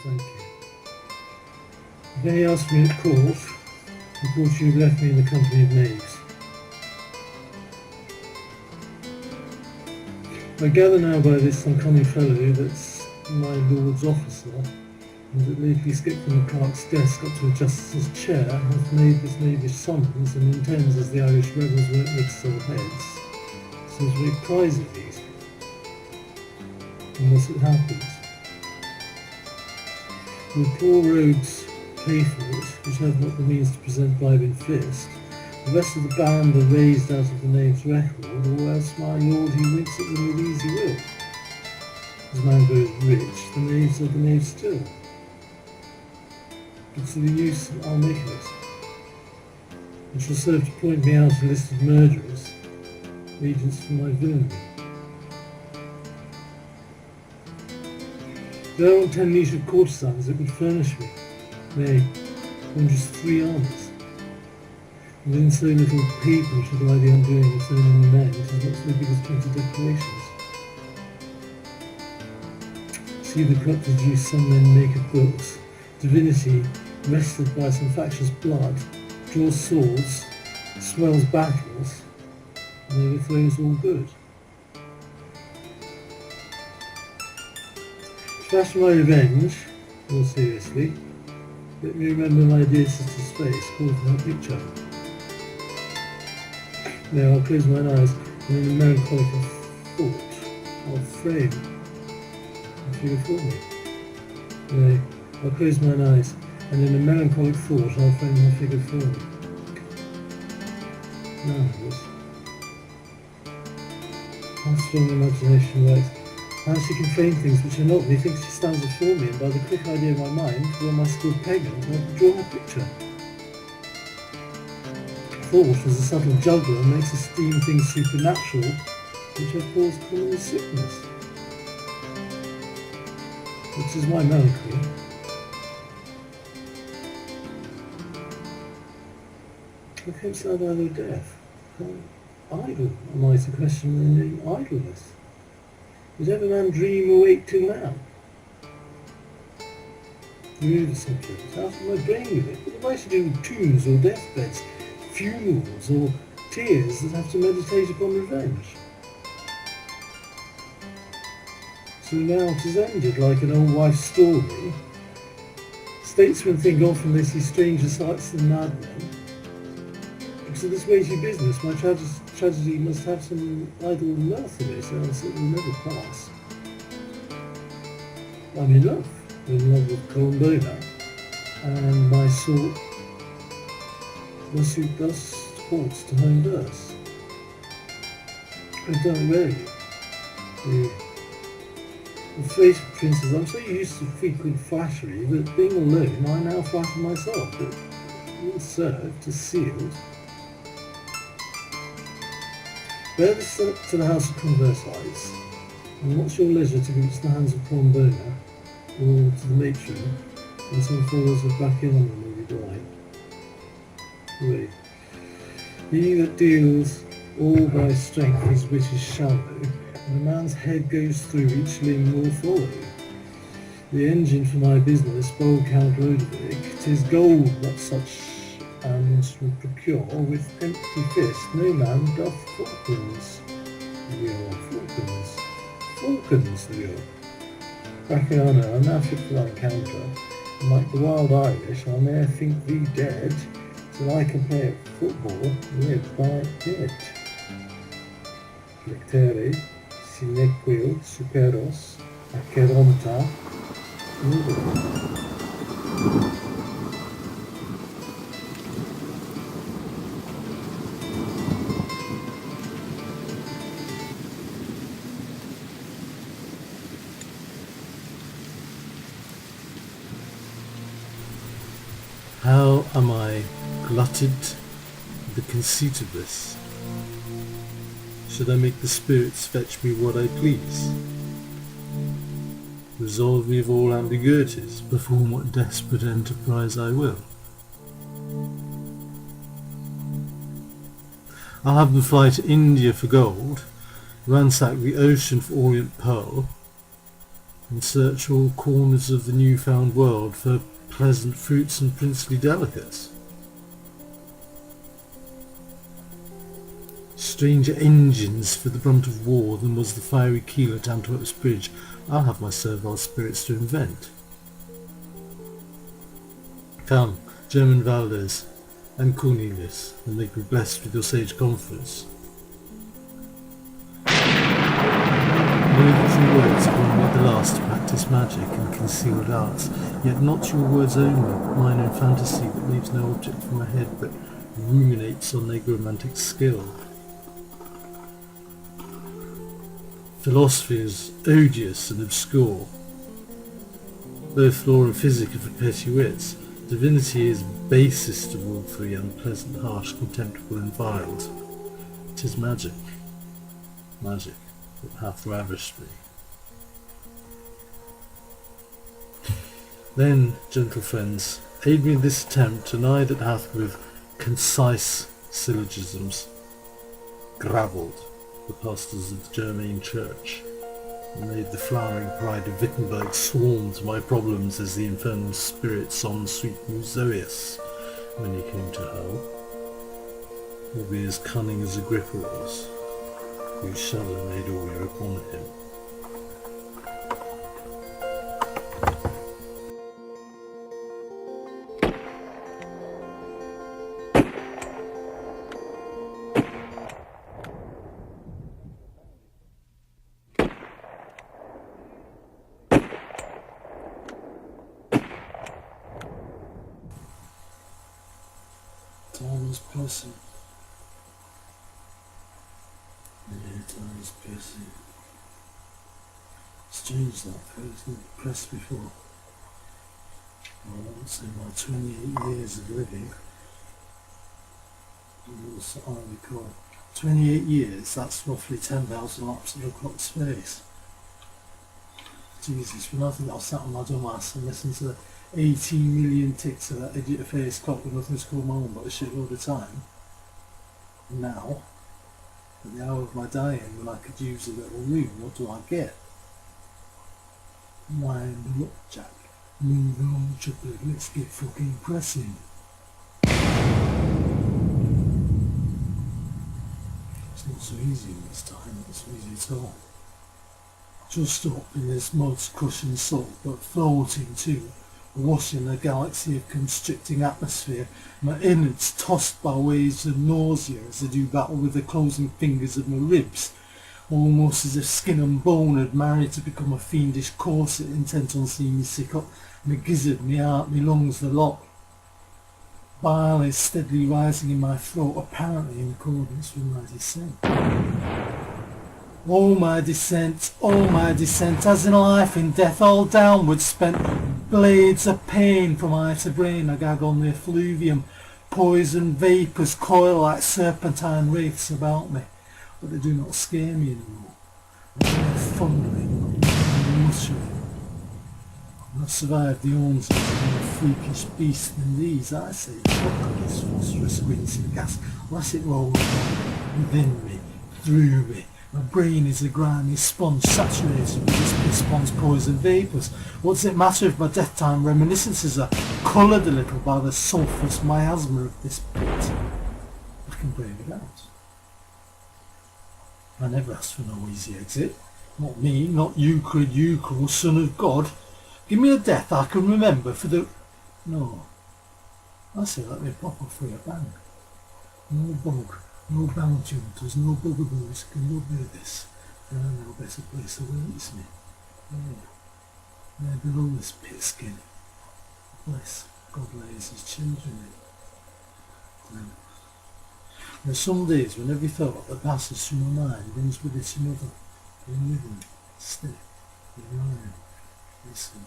thank you. Then he asked me at court, reports you left me in the company of knaves. I gather now by this uncommon fellow that's my lord's officer, and that lately skipped from the clerk's desk up to a justice's chair, hath made this knavish summons, and intends, as the Irish rebels weren't rid to sell heads, so to make prize of these. Unless it happens. Will poor rogues pay for it, which have not the means to present bribe in fist, the rest of the band are raised out of the knave's record, or else my lord he winks at them with easy will. As man grows rich, the knaves are the knaves still. But to the use I'll make of it, which will serve to point me out a list of murderers, agents for my villainy. There I want 10 niche of courtesans that would furnish me, nay, on just 3 armies. And in so little paper should lie the undoing of so many men, it is not so big as 20 declarations. See the corrupted use some men make of books, divinity, wrested by some factious blood, draws swords, swells battles, and overthrows all good. To fashion my revenge, more seriously, let me remember my dear sister's face called for her picture. Now I'll close my eyes, and in a melancholic thought, I'll frame a figure for me. Nay, I'll close my eyes, and in a melancholic thought, I'll frame her figure for me. Now, how strong imagination writes, how she can frame things which are not, methinks she stands before me, and by the quick idea of my mind, were my skilled pagan, I can draw her picture. Thought as a subtle juggler makes esteem things supernatural, which have caused common sickness. Which is my melancholy. How canst thou die of death? How idle, am I to question in idleness? Did ever man dream or wake till now? Remove the subject, out of my brain with it. What have I to do with tombs or deathbeds, funerals or tears that have to meditate upon revenge? So now 'tis ended like an old wife's story. Statesmen think often they see stranger sights than madmen. Because of this weighty business, my tragedy must have some idle mirth in it, else it will never pass. I'm in love with Colombona, and my suit thus halts to home verse. I've done it rarely. The faithful princes, I'm so used to frequent flattery that being alone I now flatter myself, but it will serve to seal. Bear this to the house of Conversites, and what's your leisure to give it to the hands of Colombona, or to the matron, and some followers of Bacchanal will be blind. Wait. He that deals all by strength his wit is shallow, and a man's head goes through each limb will follow. The engine for my business, bold Count Lodovick, 'tis gold that such an instrument procure, with empty fist no man doth falcons. Falcons, Bacchanal, I'm now fit for thy encounter, and like the wild Irish, I'll ne'er think thee dead, till I can play at football, live by dead. Lectere, sine quil superos, aceronta, How am I glutted with the conceit of this? Should I make the spirits fetch me what I please? Resolve me of all ambiguities, perform what desperate enterprise I will. I'll have them fly to India for gold, ransack the ocean for orient pearl, and search all corners of the newfound world for pleasant fruits and princely delicates. Stranger engines for the brunt of war than was the fiery keel at Antwerp's bridge I'll have my servile spirits to invent. Come, German Valdez and Cornelius, and they be blessed with your sage conference. Know that your words upon me at the last to practice magic and concealed arts, yet not your words only, mine own fantasy that leaves no object for my head but ruminates on necromantic skill. Philosophy is odious and obscure. Both law and physic are for petty wits. Divinity is basest of all three, unpleasant, harsh, contemptible, and vile. 'Tis magic, magic, that hath ravished me. Then, gentle friends, aid me in this attempt, and I that hath with concise syllogisms gravelled the pastors of the German Church, and made the flowering pride of Wittenberg swarm to my problems as the infernal spirits on sweet Musoeus when he came to hell, will be as cunning as Agrippa was, whose shadow made all you upon him. Time is passing. Yeah, time is passing. Strange that phrase, never pressed before. Well, I would say my 28 years of living. As I recall, 28 years, that's roughly 10,000 laps of a clock's face. Jesus, when I think I'll sat on my dumb ass and listen to 18 million ticks of that idiot face clock with nothing to call my own but a shitload of time. Now, at the hour of my dying, when I could use a little room, what do I get? Wind up, Jack. Move on, chocolate, let's get fucking pressing. It's not so easy this time, not so easy at all. Just up in this mud's crushing salt, but floating too, washing a galaxy of constricting atmosphere, my innards tossed by waves of nausea as I do battle with the closing fingers of my ribs, almost as if skin and bone had married to become a fiendish corset intent on seeing me sick up, me gizzard, me heart, me lungs, the lot. Bile is steadily rising in my throat, apparently in accordance with my descent. Oh my descent, as in life, in death all downward spent, blades of pain from eye to brain, I gag on the effluvium, poison vapours coil like serpentine wraiths about me, but they do not scare me anymore. They are thundering and muttering. I've survived the onset of a more freakish beast than these, I say. Fuck this phosphorus rinsing gas, let it roll on, within me, through me. My brain is a grimy sponge saturated with this piss pond's poison vapours. What does it matter if my death time reminiscences are coloured a little by the sulphurous miasma of this pit? I can brave it out. I never asked for no easy exit. Not me, not Euclid, Euclid, son of God. Give me a death I can remember for the... No. I say let me pop off with a bang. No bug. No bounty hunters, no bugaboos can no do this. There are no better place awaits me. There below this pit skin. Bless, God lays his children in. There are some days when every thought that passes through my mind brings with it another. In rhythm, stiff, in rhyme. Listen.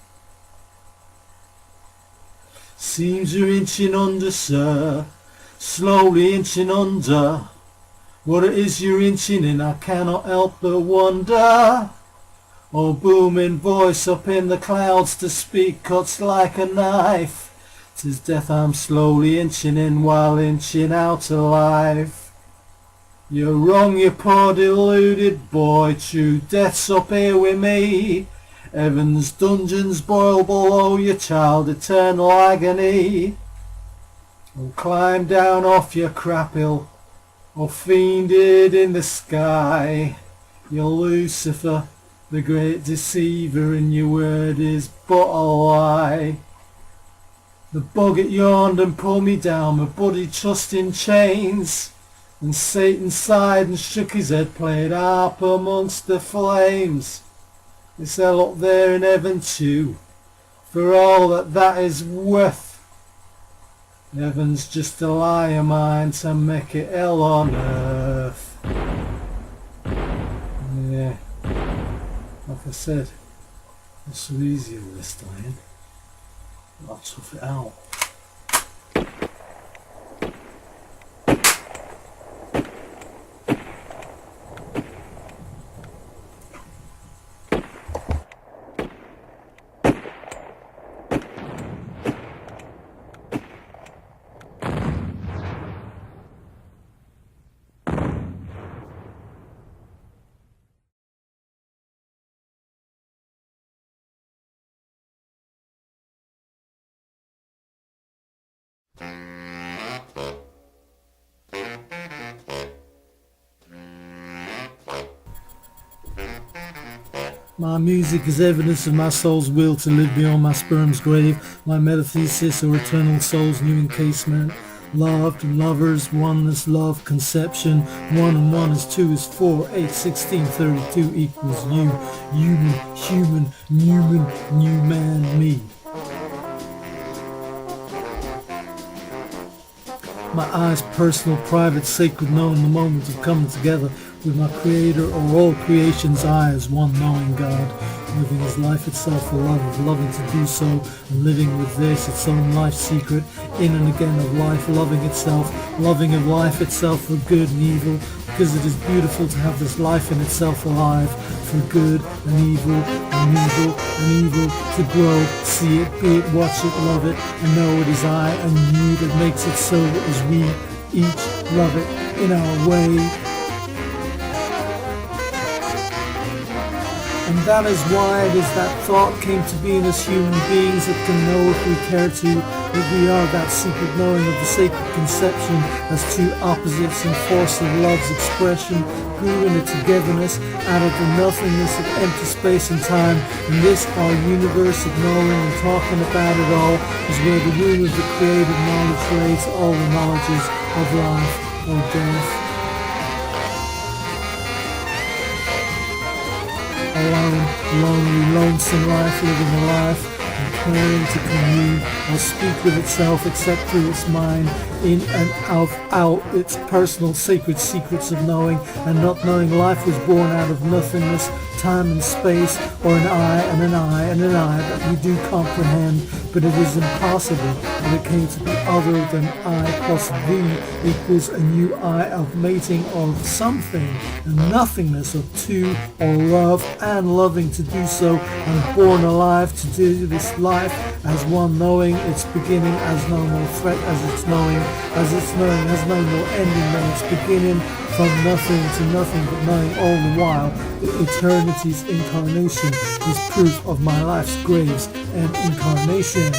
Seems you're inching under, sir. Slowly inching under. What it is you're inching in, I cannot help but wonder. Oh, booming voice up in the clouds to speak cuts like a knife. 'Tis death I'm slowly inching in while inching out alive. You're wrong, you poor deluded boy, true death's up here with me. Heaven's dungeons boil below your child, eternal agony. Or climb down off your crap hill, or fiended in the sky. You're Lucifer, the great deceiver, and your word is but a lie. The boggart yawned and pulled me down, my buddy trussed in chains. And Satan sighed and shook his head, played harp amongst the flames. It's hell up there in heaven too, for all that is worth. Heaven's just a lie of mine to make it hell on earth. Yeah, like I said, it's so easier this time. I'll tough it out. My music is evidence of my soul's will to live beyond my sperm's grave. My metathesis or eternal soul's new encasement. Loved, lovers, oneness, love, conception. 1 and 1 is 2 is 4, 8, 16, 32 equals you. Human, Newman, new man, me. My eyes personal, private, sacred, knowing the moment of coming together with my creator or all creation's eyes, one knowing God, living his life itself for love of loving to do so, and living with this its own life secret, in and again of life, loving itself, loving of life itself for good and evil, because it is beautiful to have this life in itself alive, for good and evil and evil and evil, to grow, see it, be it, watch it, love it, and know it is I and you that makes it so as we each love it in our way. And that is why it is that thought came to being as human beings that can know if we care to, that we are that secret knowing of the sacred conception as two opposites and force of love's expression grew in a togetherness out of the nothingness of empty space and time. And this our universe of knowing and talking about it all is where the womb of the creative knowledge lays all the knowledges of life or death. Alone, lonely, lonesome life, living a life, and praying to commune, or speak with itself except through its mind, in and out its personal sacred secrets of knowing, and not knowing life was born out of nothingness, time and space, or an I and an I and an I that we do comprehend, but it is impossible that it came to be other than I plus V equals a new I of mating or of something, and nothingness of two or love and loving to do so, and born alive to do this life as one knowing its beginning as no more threat as its knowing has no more ending than its beginning, from nothing to nothing, but knowing all the while that eternity's incarnation is proof of my life's graves and incarnations.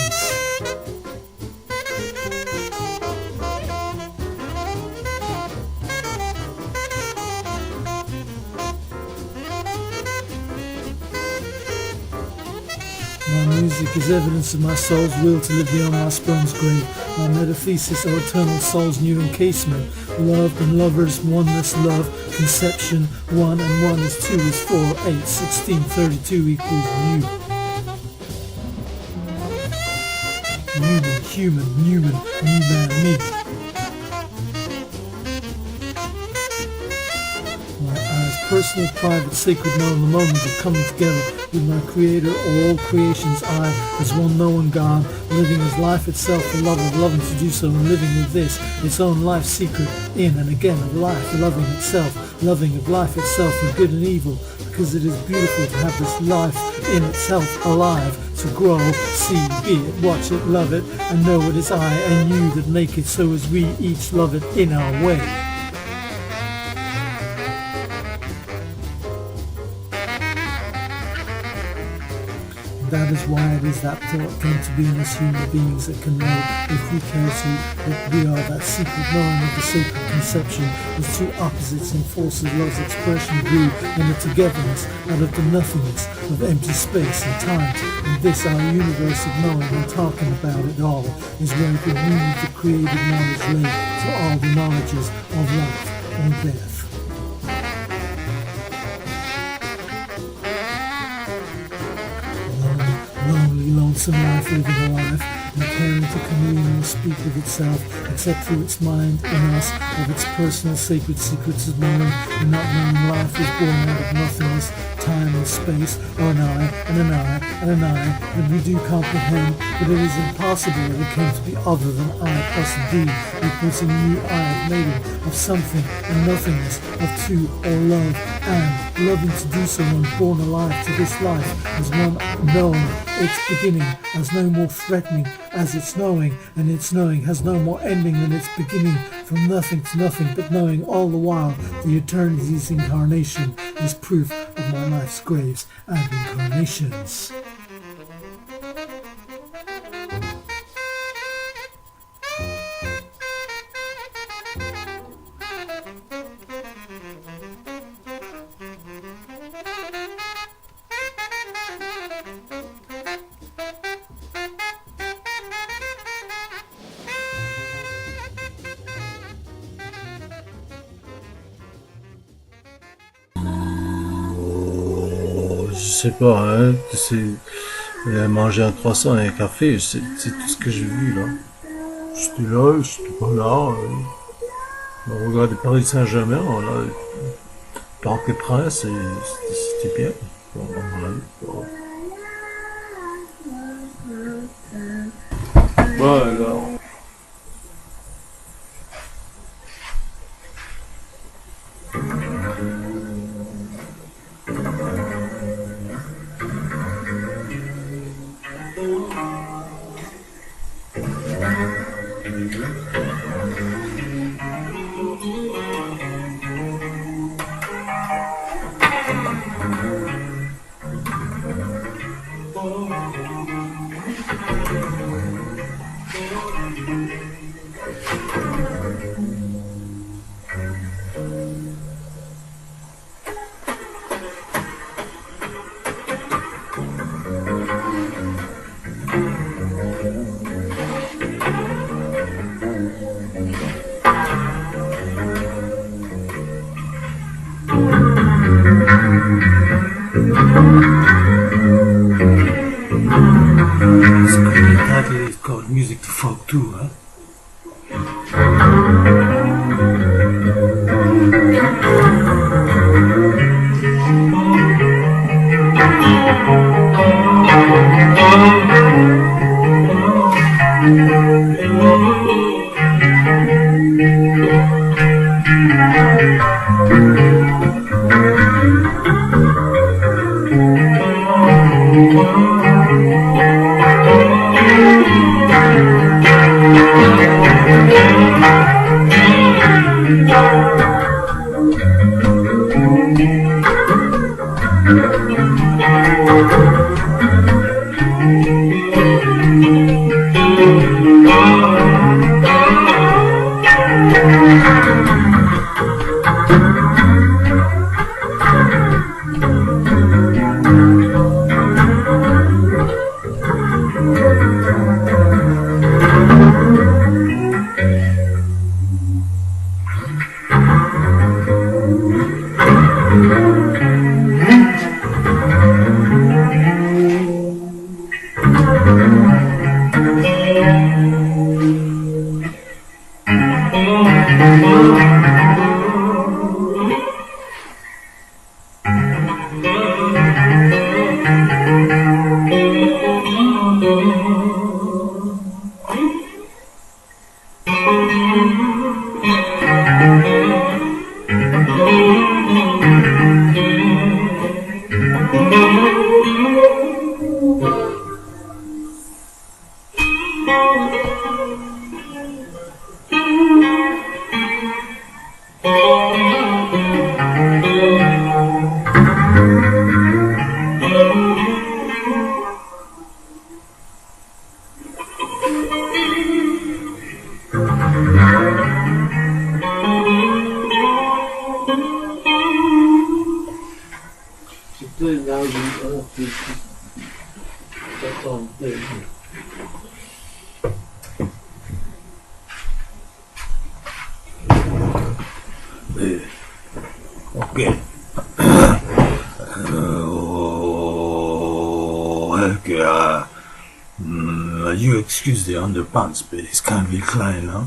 My music is evidence of my soul's will to live beyond my sperm's grave. My metathesis or eternal soul's new encasement. Loved and lovers, oneness, love, conception. 1 and 1 is 2 is 4, 8, 16, 32 equals you. Human, new man, me. My eyes, personal, private, sacred, knowing the moment of coming together with my creator or all creation's I as one knowing God, living as life itself for love of loving to do so, and living with this its own life secret, in and again of life, loving itself, loving of life itself for good and evil, because it is beautiful to have this life in itself alive, to grow, see, be it, watch it, love it, and know it is I and you that make it so as we each love it in our way. That is why it is that thought came to be in us human beings that can know, if we care to, that we are that secret knowing of the sacred conception, as two opposites and forces love's expression grew in a togetherness out of the nothingness of empty space and time. And this our universe of knowing and talking about it all is where the meaning of the created knowledge lay to all the knowledges of life and death. Lonely, lonesome life living a life, not caring to commune or speak with itself, except through its mind in us, of its personal sacred secrets of knowing, and not knowing life is born out of nothingness, time and space, or an I, and an I, and an I, and we do comprehend that it is impossible that it came to be other than I plus D, equals a new I of mating, of something and nothingness, of two or love, and loving to do so when born alive to this life, as one knowing its beginning, as no more threatening as its knowing, and its knowing has no more ending than its beginning, from nothing to nothing, but knowing all the while the eternity's incarnation is proof of my life's graves and incarnations. Je sais pas, hein, manger un croissant et un café, c'est tout ce que j'ai vu là. J'étais là, j'étais pas là. On regardait Paris Saint-Germain, là, Parc des Princes, et c'était bien. Bon, voilà. Alors. It's called Music to Folk too, huh? do now, j'attends. Ok. Okay, you excuse the underpants, but it's kindly klein, huh?